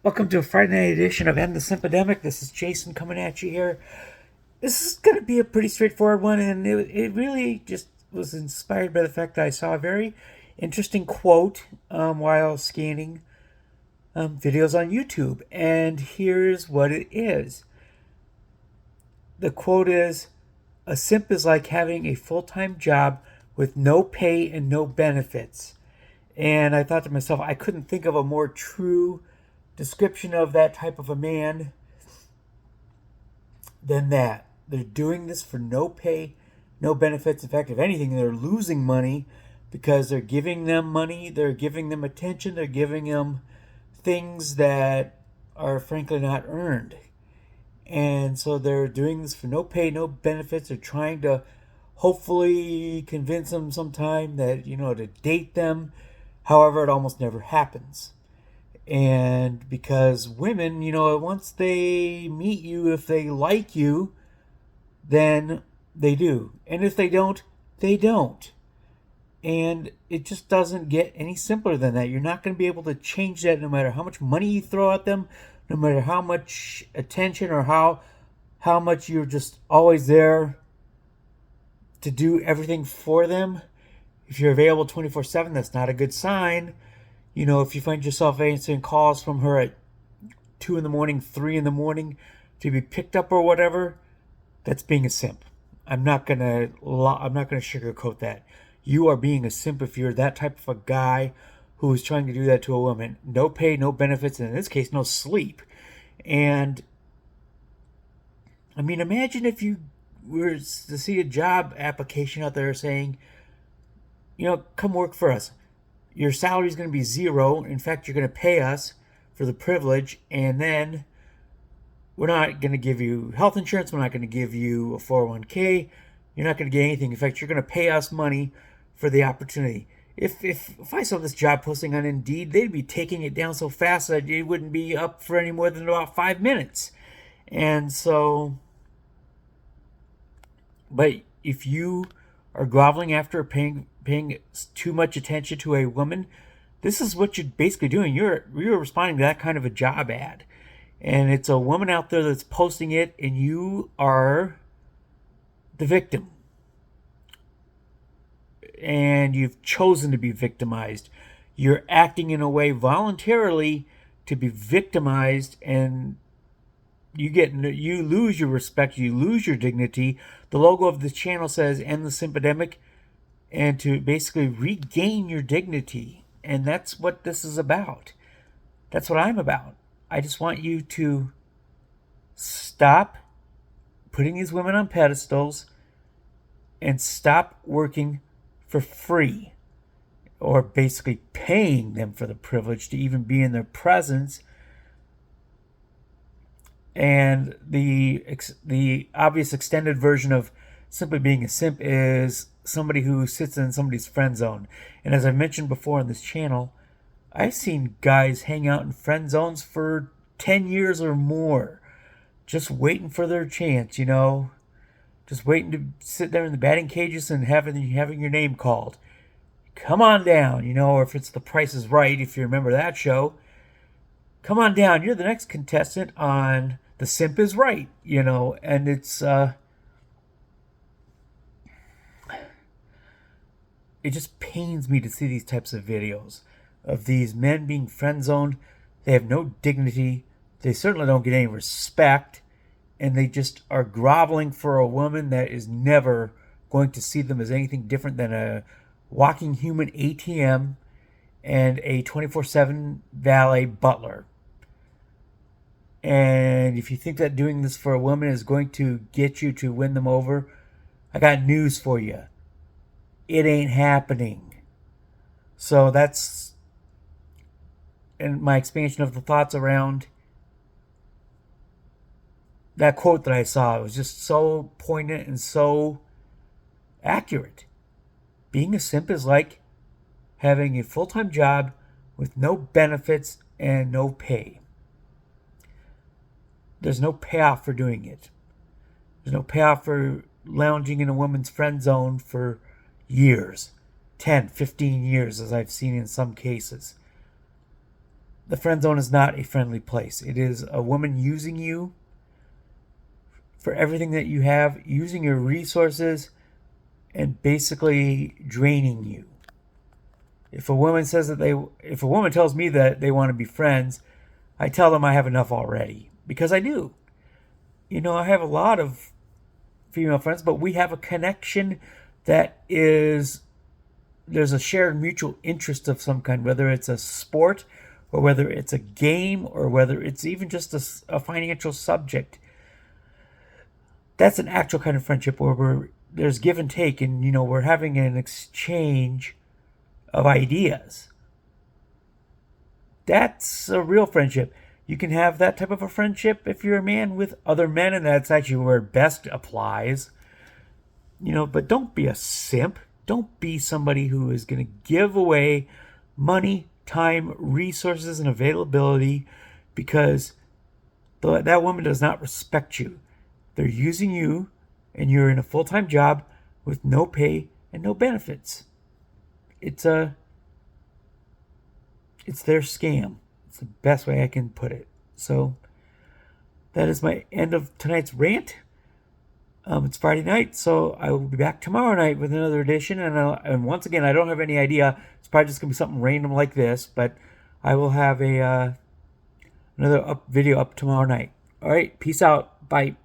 Welcome to a Friday night edition of End the Simpademic. This is Jason coming at you here. This is going to be a pretty straightforward one, and it really just was inspired by the fact that I saw a very interesting quote while scanning videos on YouTube. And here's what it is. The quote is, "A simp is like having a full time job with no pay and no benefits." And I thought to myself, I couldn't think of a more true description of that type of a man than that. They're doing this for no pay, no benefits. In fact, if anything, they're losing money because they're giving them money, they're giving them attention, they're giving them things that are frankly not earned. And so they're doing this for no pay, no benefits. They're trying to hopefully convince them sometime that, to date them. However, it almost never happens. And because women, once they meet you, if they like you, then they do. And if they don't, they don't. And it just doesn't get any simpler than that. You're not going to be able to change that no matter how much money you throw at them, no matter how much attention or how much you're just always there to do everything for them. If you're available 24/7, that's not a good sign. If you find yourself answering calls from her at 2 in the morning, 3 in the morning to be picked up or whatever, that's being a simp. I'm not gonna sugarcoat that. You are being a simp if you're that type of a guy who is trying to do that to a woman. No pay, no benefits, and in this case, no sleep. And I mean, imagine if you were to see a job application out there saying, come work for us. Your salary is going to be zero. In fact, you're going to pay us for the privilege, and then we're not going to give you health insurance. We're not going to give you a 401k. You're not going to get anything. In fact, you're going to pay us money for the opportunity. If I saw this job posting on Indeed, they'd be taking it down so fast that it wouldn't be up for any more than about 5 minutes. And so, but if you are groveling after paying too much attention to a woman, this is what you're basically doing. You're responding to that kind of a job ad, and it's a woman out there that's posting it, and you are the victim, and you've chosen to be victimized. You're acting in a way voluntarily to be victimized, and you lose your respect, you lose your dignity. The logo of the channel says "End the Simpademic," and to basically regain your dignity. And that's what this is about. That's what I'm about. I just want you to stop putting these women on pedestals and stop working for free, or basically paying them for the privilege to even be in their presence. And the obvious extended version of simply being a simp is somebody who sits in somebody's friend zone. And as I mentioned before on this channel, I've seen guys hang out in friend zones for 10 years or more, just waiting for their chance, just waiting to sit there in the batting cages and having your name called. Come on down, or if it's The Price is Right, if you remember that show, come on down. You're the next contestant on The Simp is Right, and it just pains me to see these types of videos of these men being friend zoned. They have no dignity. They certainly don't get any respect. And they just are groveling for a woman that is never going to see them as anything different than a walking human ATM and a 24/7 valet butler. And if you think that doing this for a woman is going to get you to win them over, I got news for you. It ain't happening. So that's and my expansion of the thoughts around that quote that I saw. It was just so poignant and so accurate. Being a simp is like having a full-time job with no benefits and no pay. There's no payoff for doing it. There's no payoff for lounging in a woman's friend zone for years, 10, 15 years, as I've seen in some cases. the friend zone is not a friendly place. It is a woman using you for everything that you have, using your resources, and basically draining you. If a woman tells me that they want to be friends, I tell them I have enough already, because I do. I have a lot of female friends, but we have a connection that is, there's a shared mutual interest of some kind, whether it's a sport or whether it's a game or whether it's even just a financial subject. That's an actual kind of friendship where there's give and take, and we're having an exchange of ideas. That's a real friendship. You can have that type of a friendship if you're a man with other men, and that's actually where best applies. But don't be a simp. Don't be somebody who is going to give away money, time, resources, and availability because that woman does not respect you. They're using you, and you're in a full-time job with no pay and no benefits. It's their scam. It's the best way I can put it. So that is my end of tonight's rant. It's Friday night, so I will be back tomorrow night with another edition. And once again, I don't have any idea. It's probably just going to be something random like this, but I will have another video up tomorrow night. All right, peace out. Bye.